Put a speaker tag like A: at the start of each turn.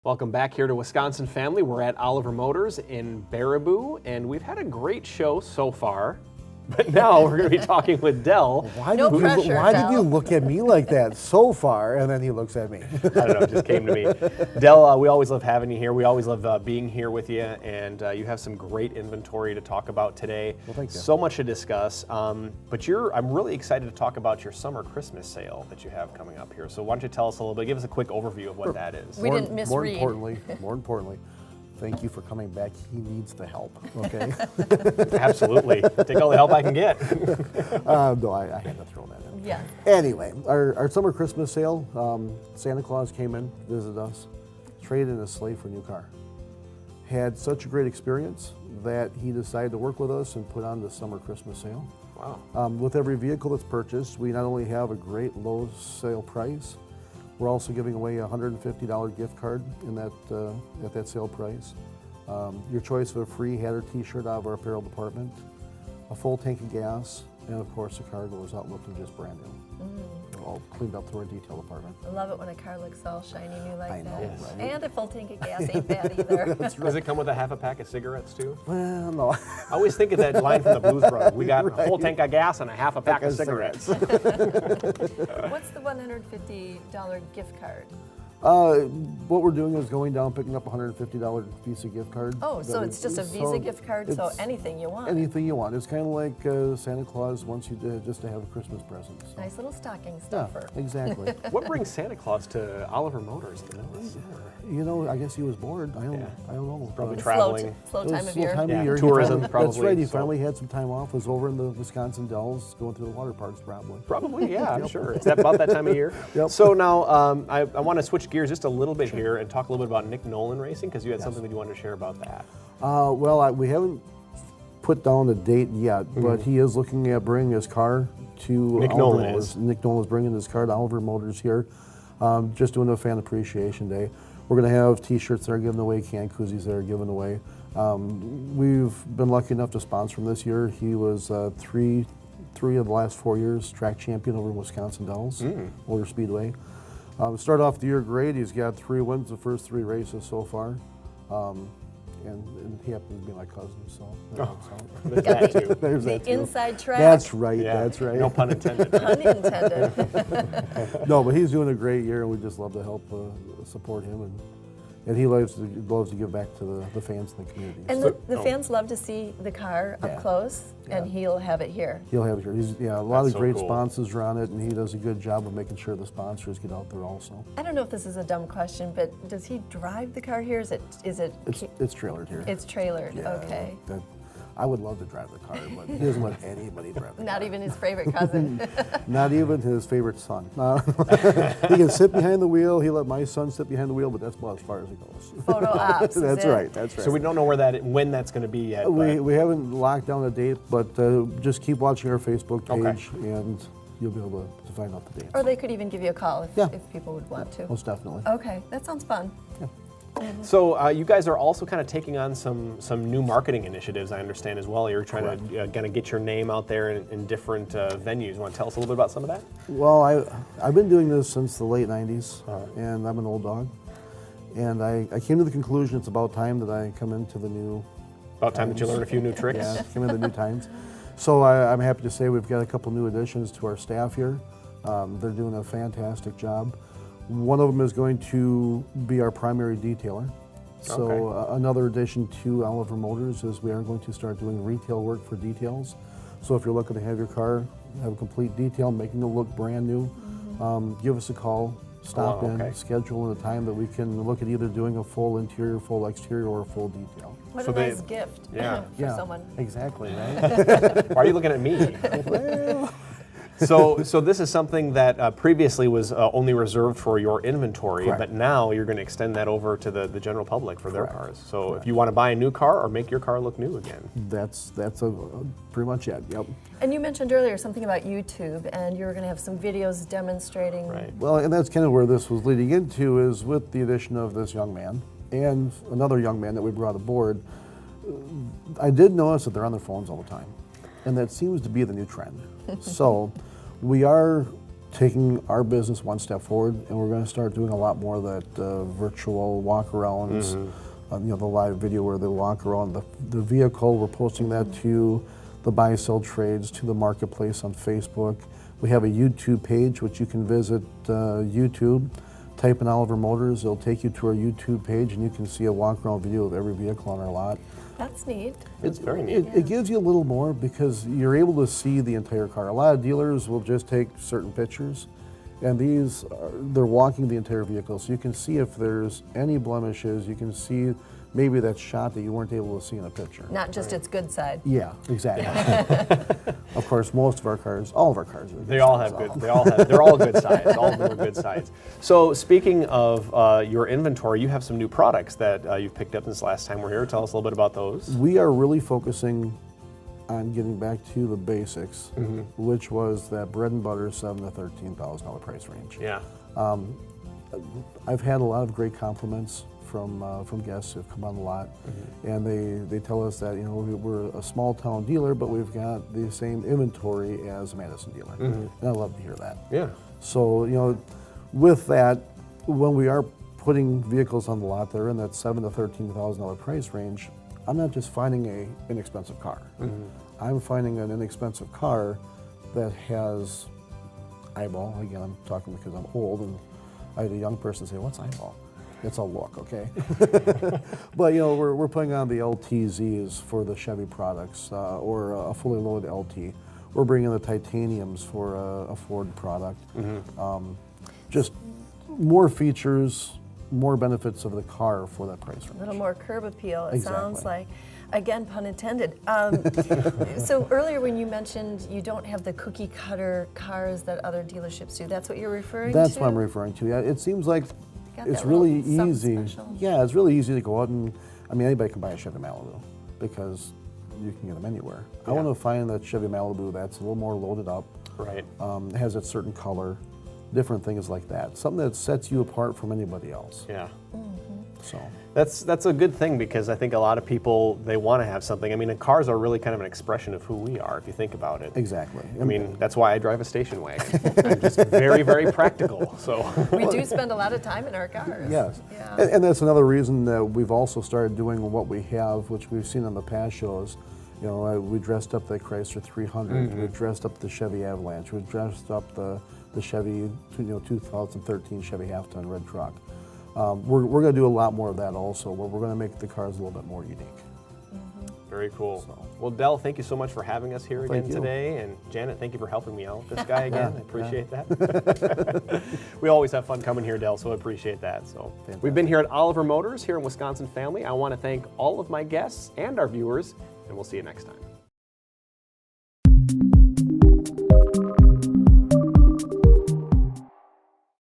A: Welcome back here to Wisconsin Family. We're at Oliver Motors in Baraboo, and we've had a great show so far. But now we're going to be talking with Dell.
B: Why did you look at me like that so far, and then he looks at me?
A: I don't know, it just came to me. Dell, we always love having you here. We always love being here with you, and you have some great inventory to talk about today.
B: Well, thank you.
A: So much to discuss, but I'm really excited to talk about your summer Christmas sale that you have coming up here. So why don't you tell us a little bit, give us a quick overview of what that is.
C: We didn't misread.
B: More importantly, thank you for coming back. He needs the help, okay?
A: Absolutely. Take all the help I can get.
B: No, I had to throw that in.
C: Yeah.
B: Anyway, our summer Christmas sale, Santa Claus came in, visited us, traded in a sleigh for a new car. Had such a great experience that he decided to work with us and put on the summer Christmas sale.
A: Wow.
B: With every vehicle that's purchased, we not only have a great low sale price, we're also giving away a $150 gift card in that at that sale price. Your choice of a free hat or t-shirt out of our apparel department, a full tank of gas, and of course the car goes out looking just brand new. All cleaned up through our detail department.
C: I love it when a car looks all shiny new like
B: I know,
C: that.
B: right?
C: And a full tank of gas ain't bad either.
A: Does it come with a half a pack of cigarettes too?
B: Well, no.
A: I always think of that line from the Blues Brothers. We got a full tank of gas and a half a pack of cigarettes.
C: What's the $150 gift card?
B: What we're doing is going down, picking up a $150 Visa gift card.
C: Oh, so it's just a Visa gift card, so
B: it's
C: anything you want.
B: Anything you want. It's kind of like Santa Claus wants you to just to have a Christmas present. So.
C: Nice little stocking
B: Yeah,
C: stuffer.
B: exactly.
A: What brings Santa Claus to Oliver Motors in the middle of the summer?
B: You know, I guess he was bored. I don't know.
A: Probably
B: But
A: traveling.
C: Slow
B: it was
C: time of
B: slow
C: year.
B: time
A: Yeah,
B: of year.
A: tourism,
B: That's
A: probably,
B: right. He
A: so-
B: finally had some time off. Was over in the Wisconsin Dells, going through the water parks, probably.
A: Probably, yeah, I'm sure. It's about that time of year.
B: Yep.
A: So now I want to switch gears just a little bit here and talk a little bit about Nick Nolan Racing, because you had something that you wanted to share about that.
B: We haven't put down a date yet, but he is looking at bringing his car to
A: Nick
B: Oliver
A: Nolan
B: Motors.
A: is.
B: Nick Nolan is bringing his car to Oliver Motors here, just doing a fan appreciation day. We're going to have T-shirts that are given away, can koozies that are given away. We've been lucky enough to sponsor him this year. He was three of the last 4 years track champion over in Wisconsin Dells, Motor Speedway. Started off the year great. He's got 3 wins the first 3 races so far. And he happens to be my cousin, so.
A: There's that too.
B: There's
C: The
B: that too.
C: inside track.
B: That's right,
A: Yeah,
B: that's right.
A: No pun intended.
C: Pun intended.
B: No, but he's doing a great year, and we just love to help support him. And he loves to give back to the fans in the community.
C: And
B: So
C: the fans love to see the car up
B: Yeah.
C: close, and he'll have it here.
B: he'll have it here. He's, a lot
A: That's
B: of
A: so
B: great
A: cool.
B: sponsors are on it, and he does a good job of making sure the sponsors get out there also.
C: I don't know if this is a dumb question, but does he drive the car here? Is it?
B: It's trailered here.
C: It's trailered.
B: Yeah,
C: okay.
B: I would love to drive the car, but he doesn't let anybody drive the car.
C: Not even his favorite cousin.
B: Not even his favorite son. He can sit behind the wheel. He let my son sit behind the wheel, but that's about as far as it goes.
C: Photo ops.
B: That's right. That's right.
A: So we don't know when that's going to be yet.
B: We haven't locked down a date, but just keep watching our Facebook
A: Okay.
B: page, and you'll be able to find out the dates.
C: Or they could even give you a call
B: Yeah.
C: if people would want to.
B: Most definitely.
C: Okay, that sounds fun.
A: So you guys are also kind of taking on some new marketing initiatives, I understand, as well. You're trying to kind of get your name out there in different venues. You want to tell us a little bit about some of that?
B: Well, I've been doing this since the late 90s, and I'm an old dog. And I came to the conclusion it's about time that I come into the new
A: About time that you learn a few new tricks.
B: Yeah, come into the new times. So I'm happy to say we've got a couple new additions to our staff here. They're doing a fantastic job. One of them is going to be our primary detailer. So
A: Okay.
B: Another addition to Oliver Motors is we are going to start doing retail work for details. So if you're looking to have your car have a complete detail, making it look brand new, give us a call, stop in,
A: okay.
B: schedule in a time that we can look at either doing a full interior, full exterior, or a full detail.
C: What
A: So
C: a
A: they-
C: nice gift
A: Yeah.
C: for someone.
B: Exactly, right?
A: Why are you looking at me? So this is something that previously was only reserved for your inventory,
B: Correct.
A: but now you're going to extend that over to the general public for their
B: Correct.
A: cars. So if you want to buy a new car or make your car look new again.
B: That's pretty much it, yep.
C: And you mentioned earlier something about YouTube, and you were going to have some videos demonstrating.
A: Right.
B: Well, and that's kind of where this was leading into, is with the addition of this young man and another young man that we brought aboard, I did notice that they're on their phones all the time, and that seems to be the new trend. So we are taking our business one step forward, and we're going to start doing a lot more of that virtual walk-arounds, the live video where they walk around the vehicle. We're posting that to the buy-sell trades, to the marketplace on Facebook. We have a YouTube page, which you can visit YouTube. Type in Oliver Motors, it'll take you to our YouTube page, and you can see a walk-around video of every vehicle on our lot.
C: That's neat.
A: It's very neat.
B: It gives you a little more because you're able to see the entire car. A lot of dealers will just take certain pictures, and they're walking the entire vehicle, so you can see if there's any blemishes. You can see maybe that shot that you weren't able to see in a picture.
C: Not just its good side.
B: Yeah, exactly. Of course, most of our cars, all of our cars are good.
A: They all have good. They're all good sides. All of them are good sides. So speaking of your inventory, you have some new products that you've picked up since last time we're here. Tell us a little bit about those.
B: We are really focusing on getting back to the basics, which was that bread and butter $7,000 to $13,000 price range.
A: Yeah.
B: I've had a lot of great compliments from guests who've come on the lot, and they tell us that we're a small town dealer, but we've got the same inventory as a Madison dealer, and I love to hear that.
A: Yeah.
B: So with that, when we are putting vehicles on the lot that are in that $7,000 to $13,000 price range, I'm not just finding an inexpensive car. I'm finding an inexpensive car that has eyeball. Again, I'm talking because I'm old, and I had a young person say, "What's eyeball?" It's a look, okay? But we're putting on the LTZs for the Chevy products, or a fully loaded LT. We're bringing the titaniums for a Ford product. Just more features, more benefits of the car for that price range.
C: A little more curb appeal, it
B: Exactly.
C: sounds like. Again, pun intended. So earlier when you mentioned you don't have the cookie cutter cars that other dealerships do, that's what you're referring to?
B: That's what I'm referring to. Yeah, it seems like
C: Got
B: it's
C: that
B: really
C: little something
B: easy.
C: special.
B: Yeah, it's really easy to go out and, anybody can buy a Chevy Malibu because you can get them anywhere. I want to find that Chevy Malibu that's a little more loaded up,
A: Right.
B: has a certain color, different things like that. Something that sets you apart from anybody else.
A: Yeah.
B: So
A: That's a good thing because I think a lot of people, they want to have something. I mean, cars are really kind of an expression of who we are if you think about it.
B: exactly.
A: I mean, that's why I drive a station wagon. I'm just very, very practical. So
C: We do spend a lot of time in our cars.
B: Yes,
C: Yeah.
B: and that's another reason that we've also started doing what we have, which we've seen on the past shows. We dressed up the Chrysler 300, we dressed up the Chevy Avalanche, we dressed up the Chevy 2013 Chevy half-ton red truck. We're going to do a lot more of that also, where we're going to make the cars a little bit more unique.
A: very cool.
B: So.
A: Well, Del, thank you so much for having us here
B: Thank
A: again
B: you.
A: today. And Janet, thank you for helping me out. This guy again, I appreciate that. We always have fun coming here, Del, so I appreciate that. So we've been here at Oliver Motors here in Wisconsin Family. I want to thank all of my guests and our viewers, and we'll see you next time.